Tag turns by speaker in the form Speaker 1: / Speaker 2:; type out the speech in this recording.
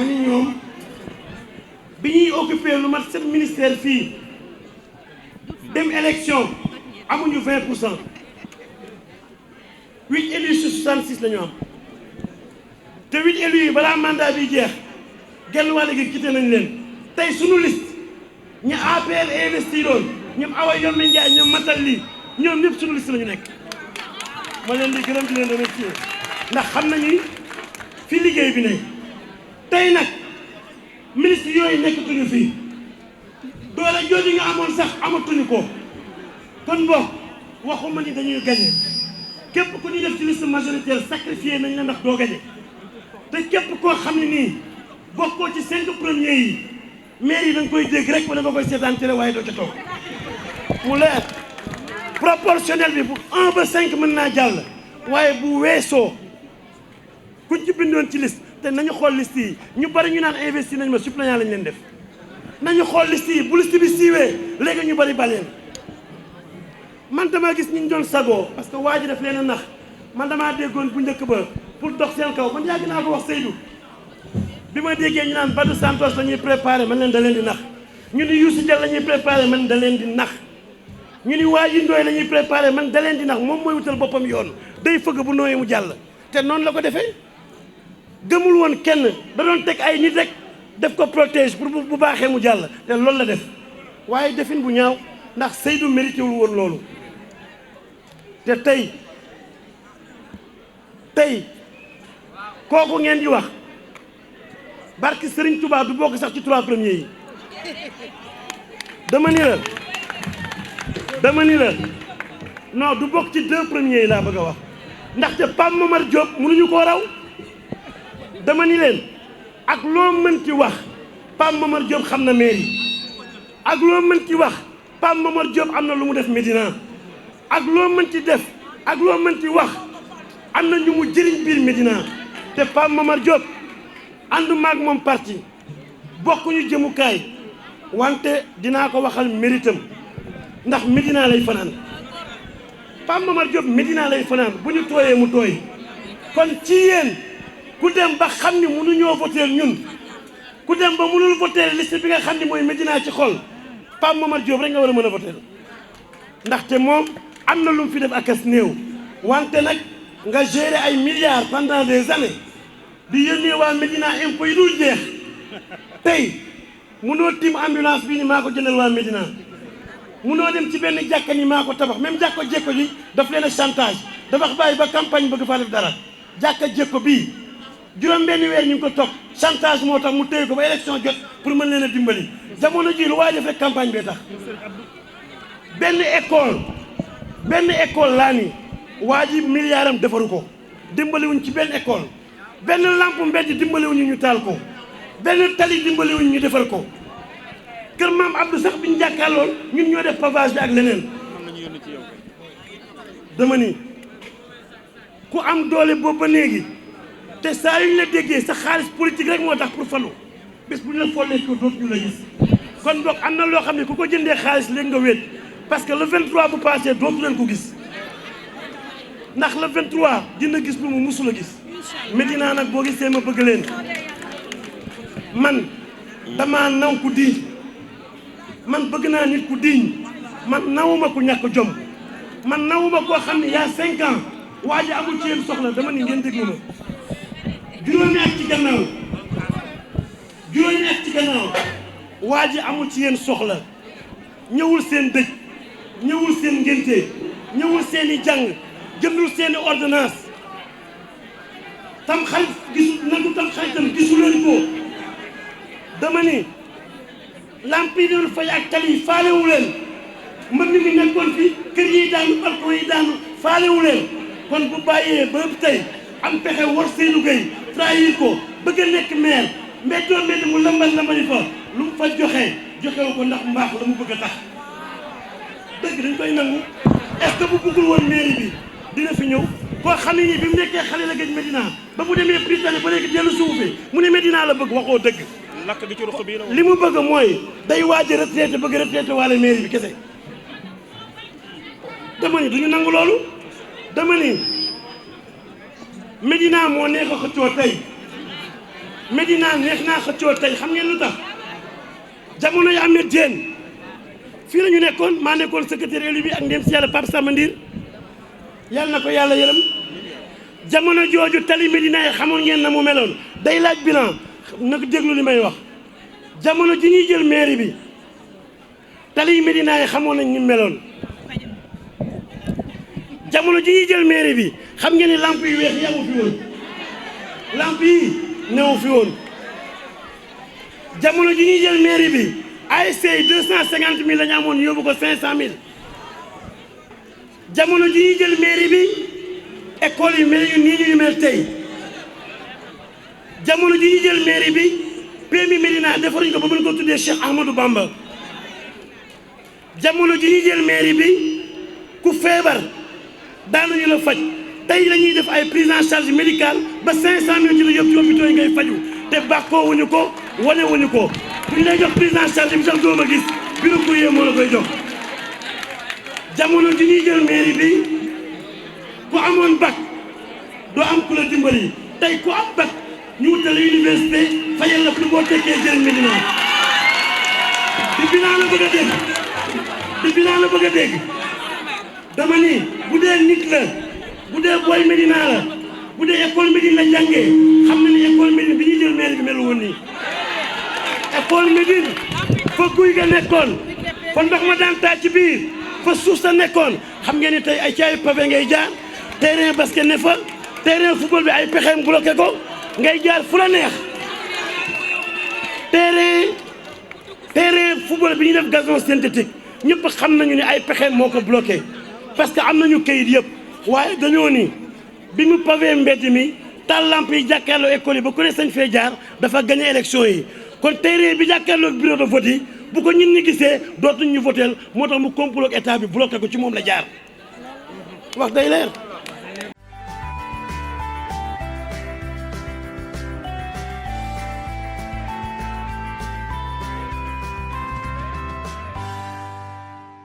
Speaker 1: ma ni ñoom bi ñuy occupé lu mat 7 ministères fii dem élection amuñu 20%. 8 élus sur 66 la ñu am te 8 élus yi balaa mandat bi jeex genn wàll gi quitté nañ leen tey suñu liste ñu APR investiroon ñoom Awa Yombe Ndiaye ñoom matal lii ñoom ñëpp suñu liste la ñu nekk. ma leen di gërëm di leen remercier ndax xam nañu fi liggéey bi ne tey nag ministre yooyu nekkatuñu fii doole jooju nga amoon sax amatuñu ko kon boog waxuma ni dañuy gagné. képp ku ñuy def ci liste majoritaire sacrifié nañ la ndax doo gañe te képp koo xam ne nii bokkoo ci 5 premiers yi maire yi da nga koy dégg rek wala nga koy seetaan télé waaye doo ca toog mu leer proportionnel bi bu 1 ba 5 mën naa jàll waaye bu weesoo ku ci bindoon ci liste te nañu xool liste yi ñu bari ñu naan investi nañ ma suppléant lañ leen def nañu xool liste yi bu liste bi siiwee léegi ñu bari baleen man damaa gis ñu doon sagoo parce que waa ji daf leen a nax man damaa déggoon bu njëkk ba pour dox seen kaw man yàgg naa ko wax Seydou bi ma déggee ñu naan Badou Santos la ñuy préparé man leen da leen di nax ñu ni Youssou Diall la ñuy préparé man da leen di nax ñu ni waa Yindooy la ñuy préparé man da leen di nax moom mooy wutal boppam yoon day fëgg bu nooyee mu jàll te noonu la ko defee gëmul woon kenn da doon teg ay nit rek def ko protège pour bu baaxee mu jàll te loolu la def waaye defin bu ñaaw ndax Seydou mérité wul woon loolu te tey kooku ngeen di wax barki Serigne Touba du bokk sax ci 3 premiers yi dama ni la non du bokk ci 2 premiers yi laa bëgg a wax ndaxte Pape Momar Diop mënuñu koo raw dama ni leen ak loo mënti wax Pape Momar Diop xam na mairie ak loo mënti wax Pape Momar Diop am na lu mu def Médina ak loo mënti def ak loo mënti wax am na ñu mu jëriñ biir Médina te Pape Momar Diop ànduma ak moom parti bokkuñu jëmukaay wante dinaa ko waxal méritam ndax Médina lay fanaan Pape Momar Diop Médina lay fanaan bu ñu tooyee mu tooy kon ci yéen ku dem ba xam ni mënuñoo voter ñun ku dem ba mënul voter liste bi nga xam ni mooy Médina ci xol Pape Momar Diop rek nga war a mën a voter ndaxte moom am na lu mu fi def ak as néew wante nag nga gérer ay milliards pendant des années di yónnee waa Médina impôt yi dul jeex tey munoo tiim ambulance bi ni maa ko jëndal waa Médina munoo dem ci benn jàkka ni maa ko tabax même jàkko jékko ji daf leen a chantage dafa bàyyi ba campagne bëgg faa def dara jàkka jékko bii juróom benn weer ñu ngi ko toog chantage moo tax mu téye ko ba élection jot pour mën leen a dimbali jamono ji lu waay def rek campagne bee tax benn école laa ni waa ji milliardam defaru ko dimbaliwuñ ci benn école benn lampe mbedd dimbaliwuñu ñu taal ko benn tali dimbaliwuñ ñu defar ko kër maam Abdou sax biñu jàkkaarlool ñun ñoo def pavage bi ak leneen dama ni ku am doole boobu ba léegi te saa yu ñu la déggee sa xaalis politique rek moo tax pour falu bés bu ñu la follee ko dootu ñu la gis kon boog am na loo xam ne ku ko jëndee xaalis léegi nga wéet parce que le 23 bu passé dootu leen ko gis ndax le 23 dina gis lu mu musul a gis Médina nag boo gisee ma bëgg leen man dama naw ku diiñ man bëgg naa nit ku diiñ man nawuma ku ñàkk jom man nawuma koo xam ne y'a 5 ans waa ji amul ci yéen soxla dama ni ngeen déglu ma juróomi at ci gannaaw waa ji amul ci yéen soxla ñëwul seen dëj ñëwul seen ngénte ñëwul seen i jàng jëndul seen i ordonnance tam xarit gisul nagu tam xaritam gisu leen ko dama ni lamp yi doon fay ak tali yi faalewu leen mbënn mi nekkoon fi kër yi daanu balcon yi daanu faalewu leen kon bu bàyyee ba tey am pexe war Seydou Gueye trahir ko bëgg a nekk maire mbeddoo mbedd mu lambali fa lu mu fa joxewu ko ndax mbaax la mu bëgg a tax dëgg dañ koy nangu est-ce que bu bëggul woon mairie bi dina fi ñëw koo xam ne nii bi mu nekkee xale la gëj Médina ba mu demee Prytanée ba léegi dellu suufee mu ne Médina la bëgg waxoo dëgg
Speaker 2: lakk bi ci ruq bi
Speaker 1: li mu bëgg mooy day waaj a retraité bëgg retraité waale mairie bi kese dama ni duñu nangu loolu dama ni Médina moo neex a xëccoo tey Médina neex naa xëccoo tey xam ngeen lu tax jamono yi Ahmed Diène fii la ñu nekkoon maa nekkoon secrétaire élu bi ak ndem si yàlla Pape Samba Ndir yàlla na ko yàlla yërëm jamono jooju tali Médina yi xamoon ngeen na mu meloon day laaj bilan nag déglu li may wax jamono ji ñuy jël mairie bi tali Médina yi xamoon nañ ni meloon jamono ji ñuy jël mairie bi xam ngeen ni lamp yu weex yi amu fi woon lamp yi newu fi woon jamono ji ñuy jël mairie bi ASC 250 000 la ñu amoon yóbbu ko 500 000 jamono ji ñuy jël mairie bi école yi mel nii ñu mel tey jamono ji ñuy jël mairie bi PMI Médina defaruñ ko ba mën ko tuddee Cheikh Ahmadou Bamba jamono ji ñuy jël mairie bi ku feebar daanuñu la faj tey la ñuy def ay prise en charge médicale ba 500 000 ci la yóbbu ci hôpitaux yi ngay faju te bàkkoo wuñu ko wane wuñu ko bu ñu lay jox prise en charge bi sax doo ma gis bureau courrier moo la koy jox jamono ji ñuy jël mairie bi ku amoon bac doo am ku la dimbali tey ku am bac ñu wutal université fayal la pour boo tekkee jëriñ Médina di bilan la bëgg a dégg di bilan la bëgg a dégg dama ni bu dee nit la bu dee booy Médina la bu dee école Médine la jàngee xam na ni école Médine bi ñuy jël mairie bi melu woon nii école Médine fa guy ga nekkoon fa ndox ma daan taa ci biir fa suuf sa nekkoon xam ngeen ni tey ay caayu pavé ngay jaar terrain basket ne fa terrain football bi ay pexeem bloqué ko ngay jaar fu la neex terrain football bi ñuy def gazon synthétique ñëpp xam nañu ni ay pexeem moo ko bloqué parce que am nañu kayit yëpp waaye dañoo ni bi mu pavé mbedd mi taal lamp yi jàkkaarloo école yi ba ku ne sañ fee jaar dafa gagné élection yi kon terrain bi jàkkaarloo bureau de vote yi bu ko ñun ñi gisee dootuñ ñu voteel moo tax mu complot ak état bi bloqué ko ci moom la jaar wax day leer